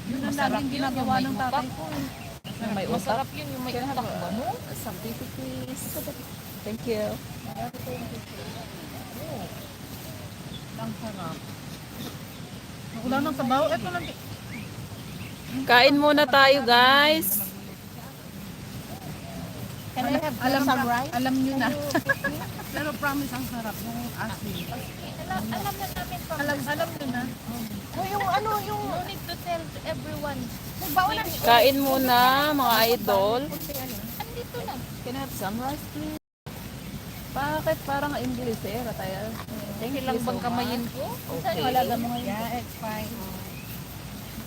Yun ang Masarap laging yun, ginagawa yung ng may tatay utak. ko. May utak. Masarap yun yung may utak ba, no? Something to please. Thank you. Ang sarap. Wala nang sabaw. Ito lang. Kain muna tayo guys. Can I have some rice? Alam nyo na. Pero promise ang sarap yung asin. Alam na namin pa. Alam nyo na. You need to tell everyone. Kain muna, mga idol. Andito na. Can I have some rice, please? Bakit parang English eh, Rataya? Thank you Ilang so bang kamayin much. ko? Okay. Wala mo ngayon. Yeah, it's fine.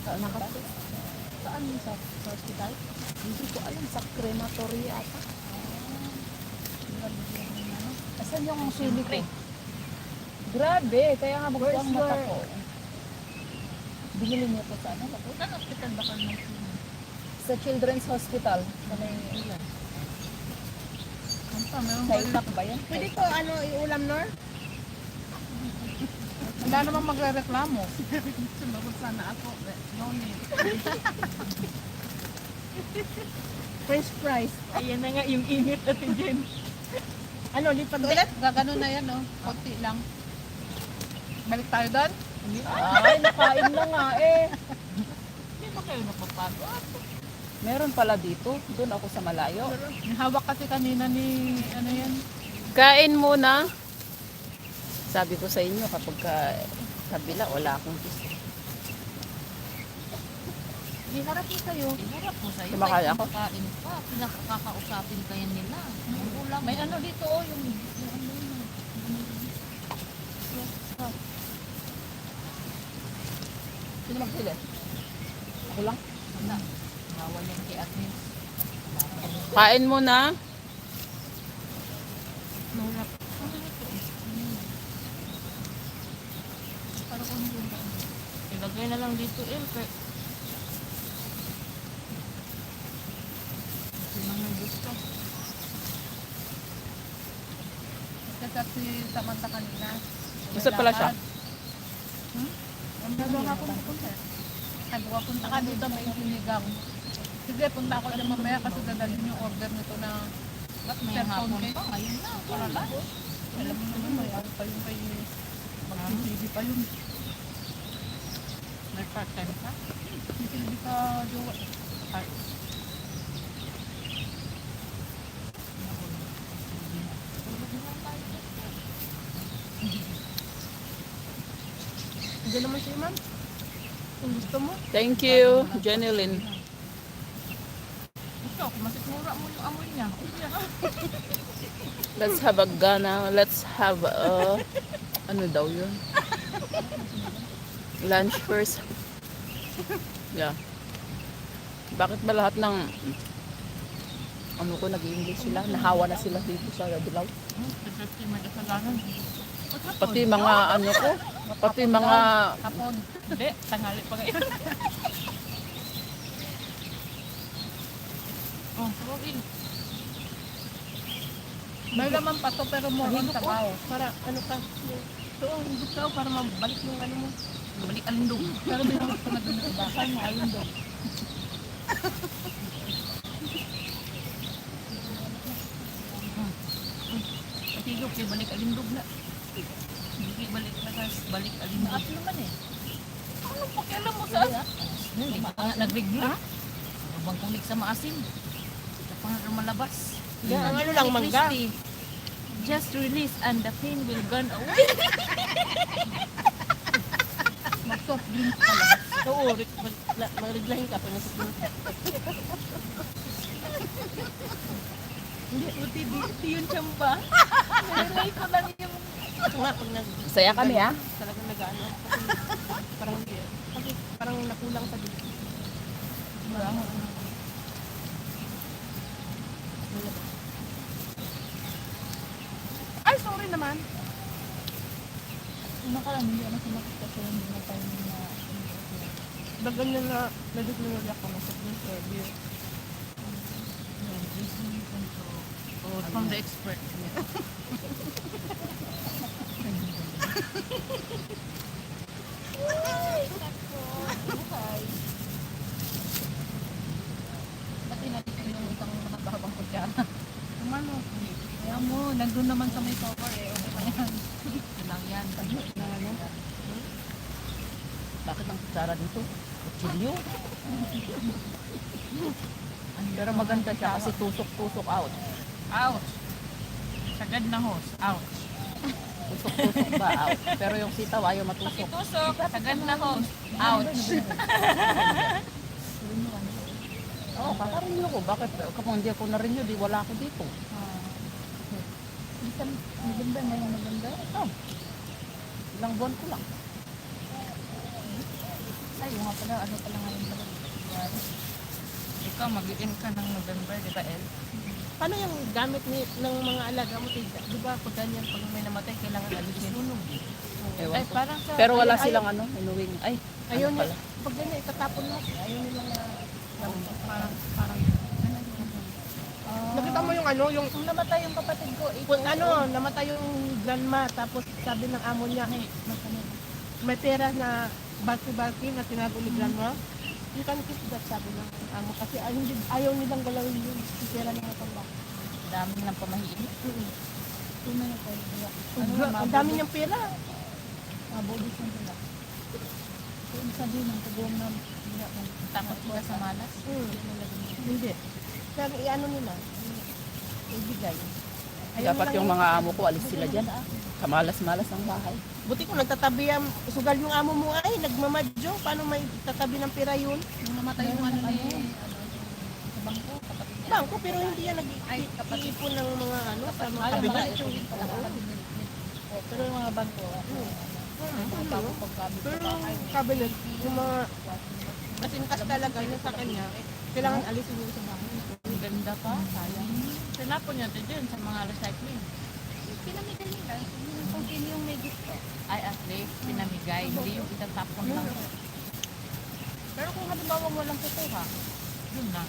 Saan sa hospital? Hindi ko alam, sa crematory ata. Asan yung sili ko? Grabe, kaya nga magbuang mata ko. Binili niyo to sa ano? Saan hospital ba kayo ng Sa Children's Hospital. Sa may ilan? Ano pa, meron Sa itak ba yan? Pwede ko iulam, Nor? Wala namang magre-reklamo. sumagot sana ako. No need. French fries. Ayan na nga yung init natin dyan. Ano, lipat ulit? Gaganon na yan, no? Konti lang. Balik tayo doon? Ay, nakain na nga eh. Hindi ba kayo napapagod? Meron pala dito. Doon ako sa malayo. Hawak kasi kanina ni, ano yan? Kain muna. Sabi ko sa inyo, kapag kabila, wala akong gusto. Iharap mo sa'yo. Iharap mo sa'yo. Kumakaya ako? Kain pa. Pinakakausapin kayo nila. Ulam. May ano dito oh, yung ano yun. Sino magpili? Ako lang. Wala. Bawal yan kay Agnes. Kain muna. Nurap. Para kung hindi ba. Ilagay na lang dito kay Sinang may gusto. Kasi si Samantha kanina. Gusto pala siya. Ang gano'n nga kung pupunta. Sabi ko, punta ka dito, may sinigang. Sige, punta ako dyan mamaya kasi dadalhin yung order nito na Ba't may cellphone hapon case. pa? Ngayon na. Para lang. Alam mo naman, may ano pa yung kay mag-TV pa yun. May part-time pa. TV ka, jowa. Ay, Diyan naman siya, ma'am. Kung gusto mo. Thank you, Jenilyn. Gusto ako, masikmura mo yung amoy niya. Let's have a gana. Let's have a... Ano daw yun? Lunch first. Yeah. Bakit ba lahat ng... Ano ko, nag-English sila? Nahawa na sila dito sa Dilaw. 50 may kasalanan. Pati mga ano ko, pati mga... hapon. Hindi, tanghali pa ngayon. Oh, Robin. May laman pa to pero more on sabaw. Para ano ka. Ito, gusto ko para mabalik yung ano mo. Balik alindog. Pero binukot ko na din ng iba. Saan mo, ayun doon. Patigok kay balik alindog na. Hindi balik na balik alindog. At naman eh. Ano pakialam mo sa hindi pa nga nagregla. Ano bang kulik sa maasim? Ito pa nga malabas. Yan, ang ano lang, mangga. Crispy. Just release and the pain will gone away. Mag-soft drinks pala. Oo, mag-reglahin ka pa nasa Hindi, uti yun chamba. Nilay ko lang yung Ito nga, pag Saya kami ha. talagang nag-ano. Kasi parang nakulang sa dito. Ay, sorry naman. Una ka lang, hindi ano sumakit kasi hindi na tayo na... Dagan na na, nag-ignore ako na sa interview. oh, from the expert. Pati natin yung isang nakahabang kutsara. Kumano? Kaya mo, nandun naman sa may cover eh. Okay pa yan. Ito lang yan. Bakit ang kutsara dito? Kutsilyo. Pero maganda siya kasi tusok-tusok out. Ouch! Sagad na hose. Ouch. Tusok-tusok ba? Out. Pero yung sitaw ayaw matusok. Itusok. Sagad na hose. Ouch. Oo, kakarinyo ko. Bakit? Kapag hindi ako narinyo, di wala ako dito. Minsan, maganda na yung maganda. Oh. Ilang buwan ko lang. Ay, yung nga pala, ano pala ngayon pala. Ikaw, mag-in ka ng November, di ba, El? Paano yung gamit ng mga alaga mo, Tita? Di ba pag ganyan, pag may namatay, kailangan alisin? Ewan Ay, ko. parang sa... Pero wala ayaw- silang ano, inuwing. Ay, Ayaw ano niya, pala? pag ganyan, itatapon mo. Ayaw nila na... Parang... Nakita mo yung ano, yung... Kung namatay yung kapatid ko, Kung ano, namatay yung grandma, tapos sabi ng amo niya, may pera na balki-balki na tinago ni grandma. You can keep that, sabi ng amo. Kasi ayaw nilang galawin yung pera ng matanda. Dami ng pamahiin. tunay na tayo. Ang dami niyang pera. Mabodis na sila. Kung sabihin ng kagawang na Takot sila sa malas. Hindi. Pero iano nila, ibigay. Ayaw Dapat nilang yung mga amo ko, alis sila dyan. Kamalas-malas ang bahay. Buti kung nagtatabi ang sugal yung amo mo ay nagmamadyo. Paano may tatabi ng pera yun? Yung namatay yung ano ni... sa bangko, kapatid niya. Bangko, pero hindi yan nag-iipon ng mga ano, sa mga Alam mo, kabinet. ito yung pala kapatid niya. Pero yung mga bangko, bago pagkabit Pero sa yung cabinet, yung mga kasintas talaga yun sa kanya, kailangan alisin yun sa bahay. Ang ganda pa, sayang. Sinapon niya ito dyan sa mga recycling. pinamigay nila. Kung sino yung may gusto. Ay, at least, pinamigay. Hindi yung itatapon lang. Pero kung halimbawa walang kukuha, yun na.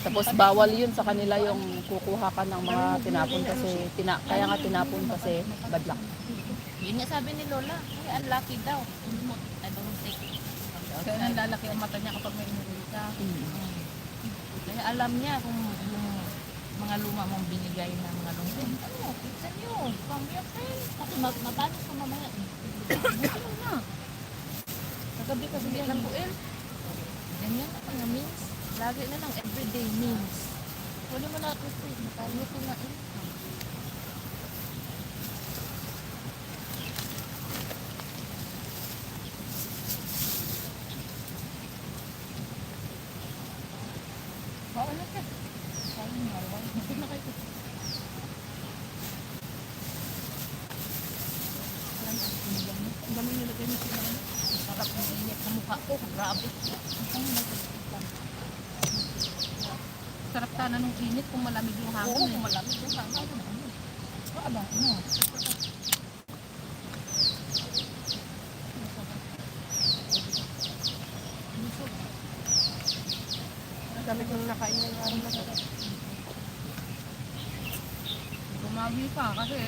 Tapos bawal yun sa kanila yung kukuha ka ng mga tinapon kasi, kaya nga tinapon kasi bad luck. Yun nga sabi ni Lola, ay unlucky daw. I don't take. Kaya nang lalaki ang mata niya kapag may inuwi ka. Kaya alam niya kung yung mga luma mong binigay na mga lungkong. Ano, pizza niyo, from your friend. Kasi mapanis ko mamaya. Ano na? Kagabi kasi Hindi yan. lang buil. Ganyan na mga means. Lagi na lang everyday means. Wala mo na gusto. Nakalimuto na eh. Bawal na siya. Sayang nga. Hindi na kayo. Ang dami nilagay mo sila. Sarap ng init sa mukha ko. Grabe. Sarap sana nung init kung malamig yung hangin. Oo, eh. malamig yung hangin. Aba, ano? Ang dami kong nakain ng araw na to. Bumawi pa kasi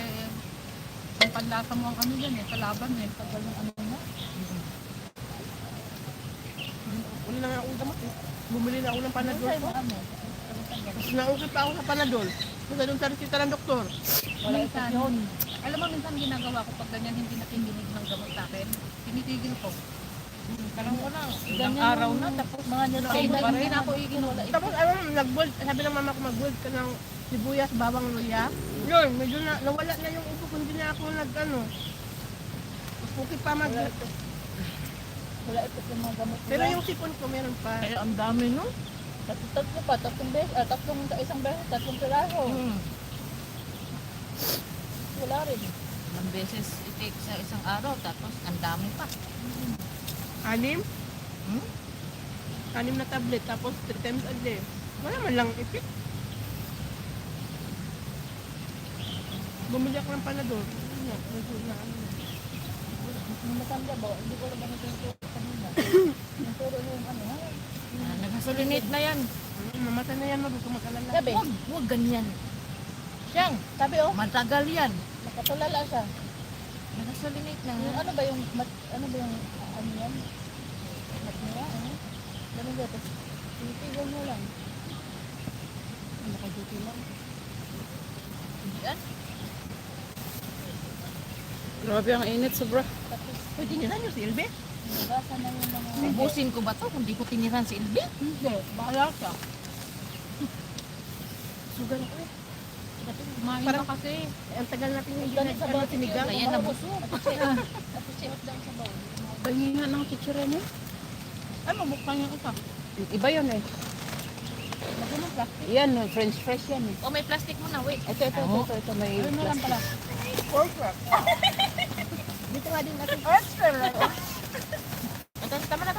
ang panlasa mo ang ano yan eh, kalaban eh. Tagal ng ano mo. Wala na nga akong gamot eh. Bumili na ako ng panadol Sa'yo ko. mo kami. Tapos naukit pa ako sa panadol. Kasi doon sa resita ng doktor. Wala Minsan, ito yun. alam mo minsan ginagawa ko pag ganyan hindi nakikinig ng gamot sa akin, tinitigil ko. Parang wala. Ilang Ganyan araw na. yung Tapos mga Hindi nila. hindi na ako iginom. Tapos ano, nag-boiled, sabi ng mama ko mag-boiled ka ng sibuyas, bawang, luya. Yun, medyo na, nawala na yung upo, kundi na ako nag-ano. Pukit pa mag... Wala ito yung mga gamot. Pero yung sipon ko meron pa. eh, ang dami no? Tatlo pa, isang beses, tatlong piraso. Wala rin. Ilang beses i-take sa isang araw. Tapos ang dami pa. 6? Hmm? 6 na tablet, tapos 3 times a day. Wala man lang effect. Bumili ako ng panadol. Ano na, medyo na ano. Yung matanda ba, hindi ko lang ito yung kanina. Yung puro yung ano, ha? Nagasulinate na yan. Mamatay na yan, huwag ka mag-alala. Sabi, Huwag ganyan. siyang, sabi oh, Matagal yan. nakatulala siya. Nagasulinate na Yung nga. ano ba yung, ano ba yung, ano yan? Mat niya, ano? Ganun ba ito? Tinitigil mo lang. Nakaduty lang. Yan. Grabe ang init, sobra. Tapos, Pwede nila nyo si Ilbe? nabasa na yung mga... Ubusin ko ba to kung di ko tiniran si Ilbi? Hindi, bahala siya. Sugan ko eh. Kumain Parang- ka kasi. Ang tagal natin hindi na sinigang. Kaya nabusog. Pahingi nga ng chichira niya. Ay, mabuksan yung isa. Iba yun eh. Magulong plastic. Yan, French fries yan eh. Oh, may plastic mo na, wait. Ito, may Ayun na lang pala. Dito nga din natin. Tama na.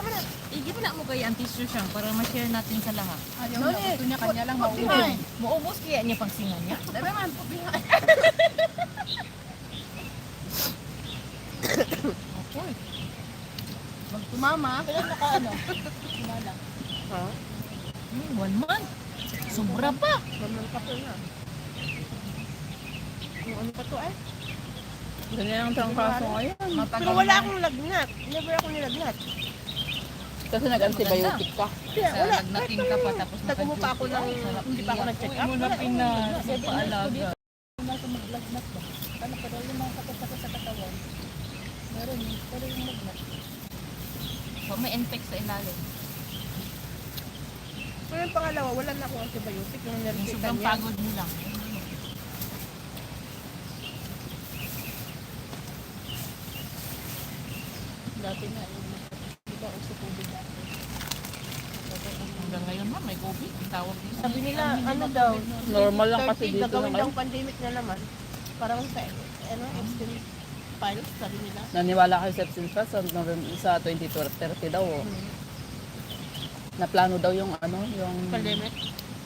Igip na mo kaya ang tissue siyang para ma-share natin sa lahat. Ayaw na. Gusto niya kanya lang mauubos. Maubos kaya niya pang singa niya. Dami man, pupihan. Uy, Magtumama. kailan naka ano? Wala. Ha? 1 month. Sobra pa. Mamang pa to na. Yung ano pa to eh? Ganyan ang trangkaso ngayon. Pero wala akong lagnat. Never ako nilagnat. Kasi nag-antibiotic ka. Kaya Sa wala. nagnating ka pa tapos Tagumo pa ako ng, hindi pa ako nag-check up. Muna pinas. Paalaga. Nasa maglagnat ba? Ano pa daw yung mga sakit-sakit sa katawan? Meron yun. Pero yung lagnat. So, may infect sa ilalim. Pero yung pangalawa, wala na akong antibiotic. Yung Yung narinig sobrang niya. pagod mo lang. Dati nga, yung di ba uso COVID dati? Hanggang ngayon may COVID. Ang tawag dito. Sabi nila, ano daw, Normal lang kasi 30, dito gagawin na daw kayo. pandemic na naman. Parang sa, ano, extreme pilots, sabi nila. Naniwala kayo sa Epstein Trust sa 2030 daw. Oh. Na plano daw yung ano, Pandemic.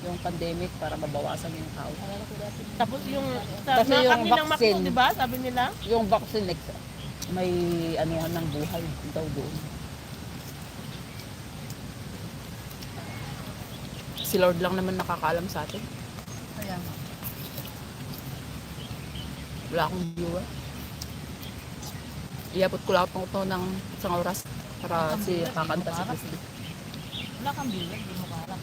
yung pandemic para mabawasan yung tao. Alala ko dati. Tapos yung, Kasi yung kami ng vaccine. McDo, di ba? Sabi nila. Yung vaccine next, may anuhan ng buhay daw doon. Si Lord lang naman nakakaalam sa atin. Kaya nga. Wala akong viewer. Iabot ko lang ito ng isang oras para si kakanta si Christy. Wala kang bilag. Hindi mo kaharap.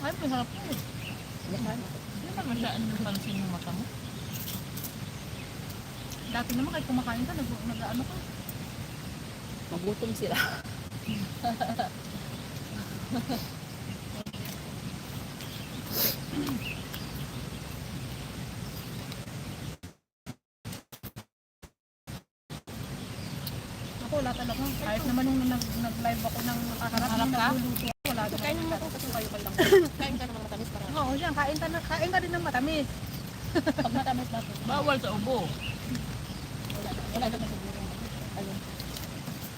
Ay, masarap po eh. Hindi naman siya ano pansin yung mata mo. Dati naman kahit kumakain ka, nag-ano ka. Magutom sila. Ako, wala talaga. Kahit naman nung nag-live ako ng nakaharap, Harap nung ka? nagluluto ako, wala naman. Kain mo Kasi kayo lang. Kain ka naman matamis para. Oo, yan. Kain ka din ng matamis. Pag matamis natin. Bawal sa ubo. Wala naman siguro. Ayun.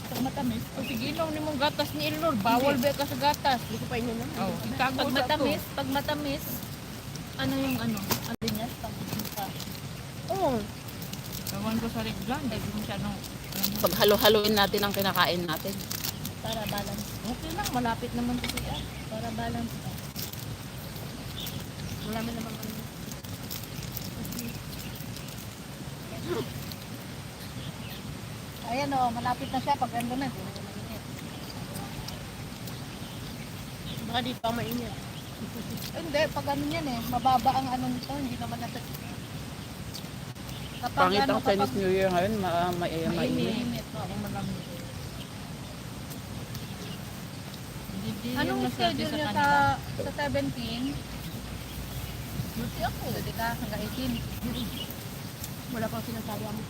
Pag matamis, O sige, inom ni mong gatas ni Elor. Bawal ba ka sa gatas? Hindi ko pa inom naman. Oh, ikago sa to. pag matamis, ano yung ano? Ano din yan? Pag ka. Oo. Ewan ko sa regla. Hindi mo siya nung... Pag halo-haloin natin ang kinakain natin. Para balance. Okay lang, malapit naman to siya. Para balance ka. Marami namang ano. Ayan o, malapit na siya pag ando na. Hindi na mainit. Baka di pa mainit. Hindi, pag ano yan eh, mababa ang ano nito, hindi naman nasa... Kapag Pangit ano, ang Chinese New Year ngayon, mainit. mainit, oo, malamig. Anong schedule niya sa 17? Duty ako. Duty ka hanggang 18. Wala pang sinasabi mo.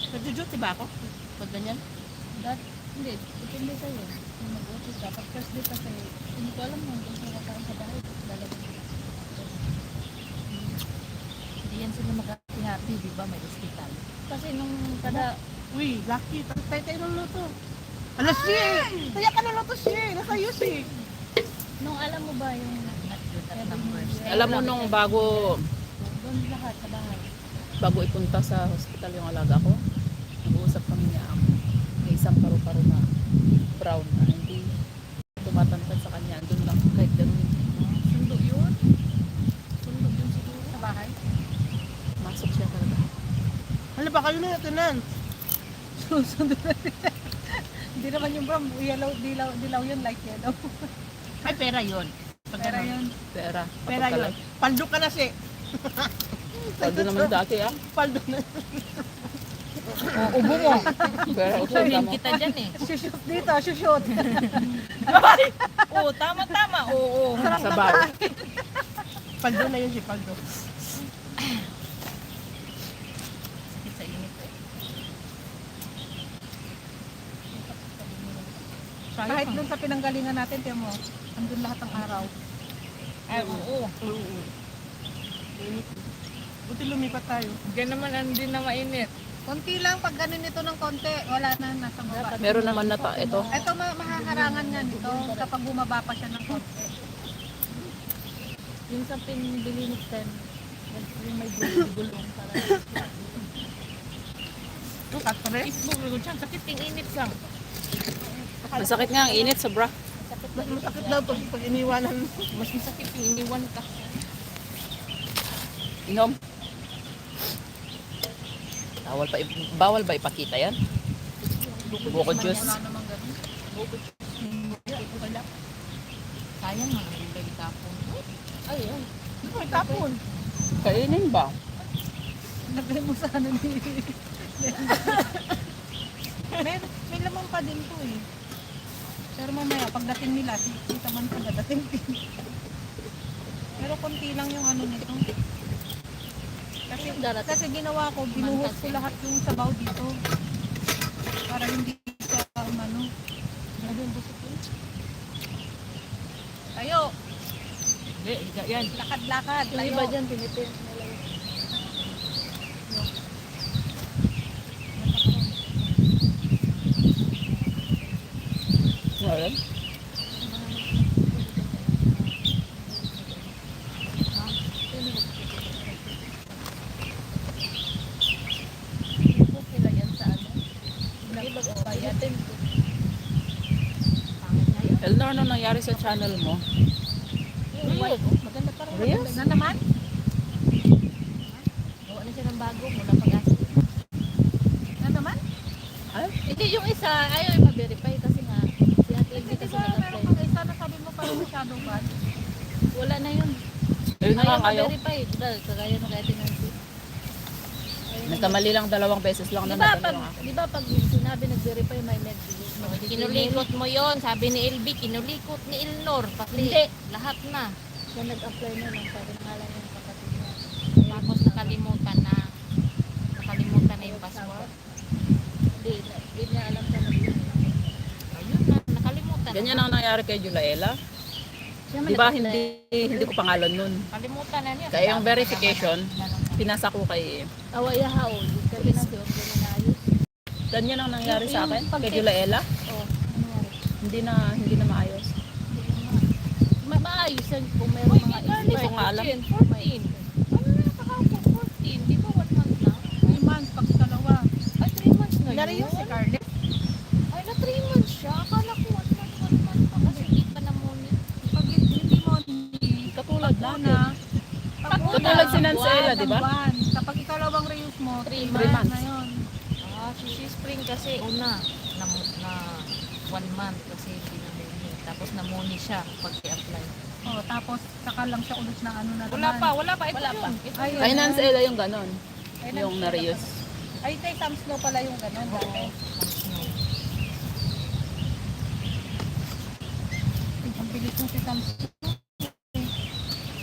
Nag-duty ba ako? Pag ganyan? Hindi, depende sa'yo. Kung mag-duty ka, pag first day kasi, hindi ko alam kung kung kakain sa bahay. Lalagay ko. Hindi yan sila mag-happy, di ba? May hospital. Kasi nung kada, Uy, lucky. Tayo tayo ng luto. Alas siya! Kaya ka ng luto siya! Nasa iyo siya! nung alam mo ba yung Not good at numbers. Alam mo nung bago doon lahat sa bahay. ipunta sa hospital yung alaga ko, nag-uusap kami niya ako. May isang paru-paro na brown na hindi tumatantad sa kanya. Doon lang, kahit ganun. Sundo yun. Sundo yun siguro. Sa bahay. Masok siya talaga. Ano ba kayo na natunan? Susunod na hindi naman yung brown, yellow, dilaw yun, like yellow. Ay, pera yun. Pag Pero ganun. yun, Pera. Pera yun. Paldo ka na siya. Paldo naman dati ah. Paldo na. ubo mo. Pera usap Kunin mo. kita dyan eh. Shoot dito, shoot. Oo, tama-tama. Oo. Sa bar. Paldo na yun si Paldo. Sakit sa init eh. Kahit dun sa pinanggalingan natin, tiyan mo, andun lahat ng araw. Ay, oo. Buti lumipat tayo. Diyan naman hindi na mainit. Konti lang, pag ganun nito ng konti, wala na, nasa baba. Meron naman na ito. Ito, mahaharangan nga nito kapag bumaba pa siya ng konti. Yung sa pinibili ni Stan, yung may gulong para Facebook ko dyan. Sakit yung init lang. Masakit nga ang init, sobra. Mas masakit daw pag iniwanan. Mas masakit yung iniwan ka. Inom. Bawal ba ipakita yan? Bukod juice. Wala namang ganun. Wala. Sayang mga gulay tapon. ay, ay. Ay, tapon. Kainin ba? Lagay mo sa ano ni... may lamang pa din to eh. Pero mamaya, pagdating nila, kita man pa dadating din. Pero konti lang yung ano nito. Kasi ginawa ko, binuhos ko lahat yung sabaw dito. Para hindi siya ano. Tayo, Hindi, yan. lakad-lakad. Yung Tayo. iba dyan, pinipin nila. Alam? Pinipin nila yan sa ano. Hindi ba bayatin? Elnor, ano nangyari sa channel mo? Yung white, maganda pa rin. Real? Na naman? Gawa na siya ng bago mula pag-asa. Na naman? Hindi, yung isa, ayaw i-verify kasi nga, si Ate Elvie Kasi kasi ba, meron nag-apply. kang isa na sabi mo parang masyadong bad. Wala na yun. Ayun na nga ayaw. ma-verify. Dahil kagaya ng kay Ate Nancy. Nagkamali lang 2 beses lang na Di ba pag sinabi nag-verify, may message. Kinulikot mo yon, sabi ni LB, kinulikot ni Ilnor. Pati Hindi. lahat na. Siya nag-apply na lang, sabi ng ngalan yung kapatid niya. Tapos nakalimutan na. Nakalimutan na yung password. Hindi niya alam sa nag-verify. Ayun na, nakalimutan. Ganyan ang nangyari kay Julaela. Siya man Di ba nag-apply. hindi ko pangalan nun. Nakalimutan na niya. Kaya yung verification, pinasa ko kay... Awaya haol. Sabi na siya, hindi na naayos. Ganyan ang nangyari sa akin Yung pag- kay Julaela. Oo, ano nangyari? Hindi na maayos. Maayos yan kung meron Uy, mga Garni, Hindi ko nga alam. 14. Ano na kahapon? 14. Di ba 1 month na? 3 months pag dalawa. Ay, 3 months na yun. Nariyo si Carly. Ay, na 3 months siya. Akala ko 1 month pa kasi hindi pa namuni. Pag hindi mo Katulad una, Katulad si Nansela, di ba? Kapag ikalawang reuse mo, 3 Three months months. na yun. Si Spring kasi una na 1 month kasi hindi namuni. Tapos namuni siya pag i-apply. Oh, tapos saka lang siya ulit na ano na Wala pa. Ito Wala pa. yun. Ito Ay, yun. Kay Nansela yung ganon. Ay, Yung na-reuse. Ay, kay Sam Snow pala yung gano'n dati. Ang bilis mo si Sam Snow.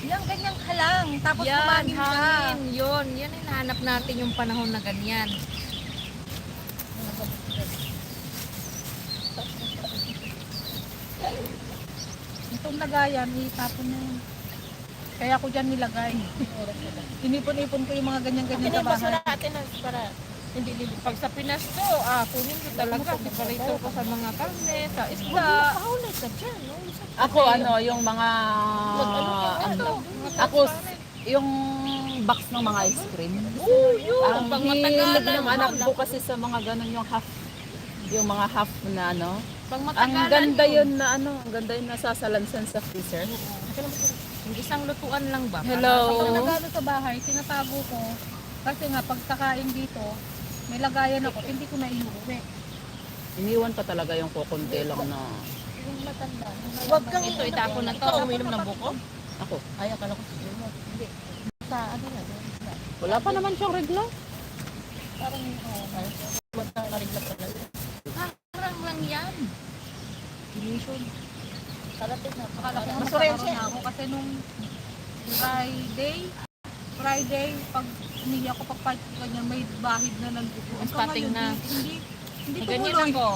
Yung ganyan ka lang, tapos Yan, kumain ka. hangin. Yun. Yan yung nahanap natin yung panahon na ganyan. Itong lagayan, itapon na yun. Kaya ako dyan nilagay. Inipon-ipon ko yung mga ganyan-ganyan sa bahay. natin para hindi lilit. Pag sa Pinas to, kunin ko talaga. Separito ko sa mga karne, sa isda. Paulit ka dyan, no? Ako yung mga... Ako, yung box ng mga ice cream. Ang Pag hilig matagalan, ng anak ko kasi sa mga ganon yung mga half na ano. Pag Ang matagalan ganda yun na ang ganda yun nasasalansan sa freezer. Yung isang lutuan lang ba? Hello. Pag nagalo sa bahay, tinatago ko. Kasi nga, pag kakain dito, may lagayan ako, hindi ko na iuwi. Iniwan pa talaga yung kukunti lang na Yung matanda. Huwag kang ito, itapon na to. Uminom ng buko? ako. Ay, akala ko siguro mo. Hindi. Sa ano na doon. Wala pa naman siyang regla. Parang, magkakarigla pala. Parang lang yan. Division. Karating na. Akala ko Mas masarap na ako kasi nung Friday, pag umihi ako, pag ganyan, may bahid na ng dugo. Ang Hanggang spotting ngayon, na. Hindi Ganyan tumuloy. ako.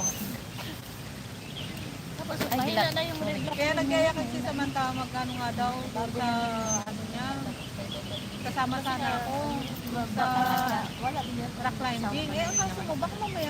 Tapos, Ay, mahina dilat. na yung red blood. Kaya nagyaya kasi Samantha magkano nga daw sa ano niya. Kasama sana ako sa Wala din yan. rock climbing. Eh, ang kaso mo, baka mamaya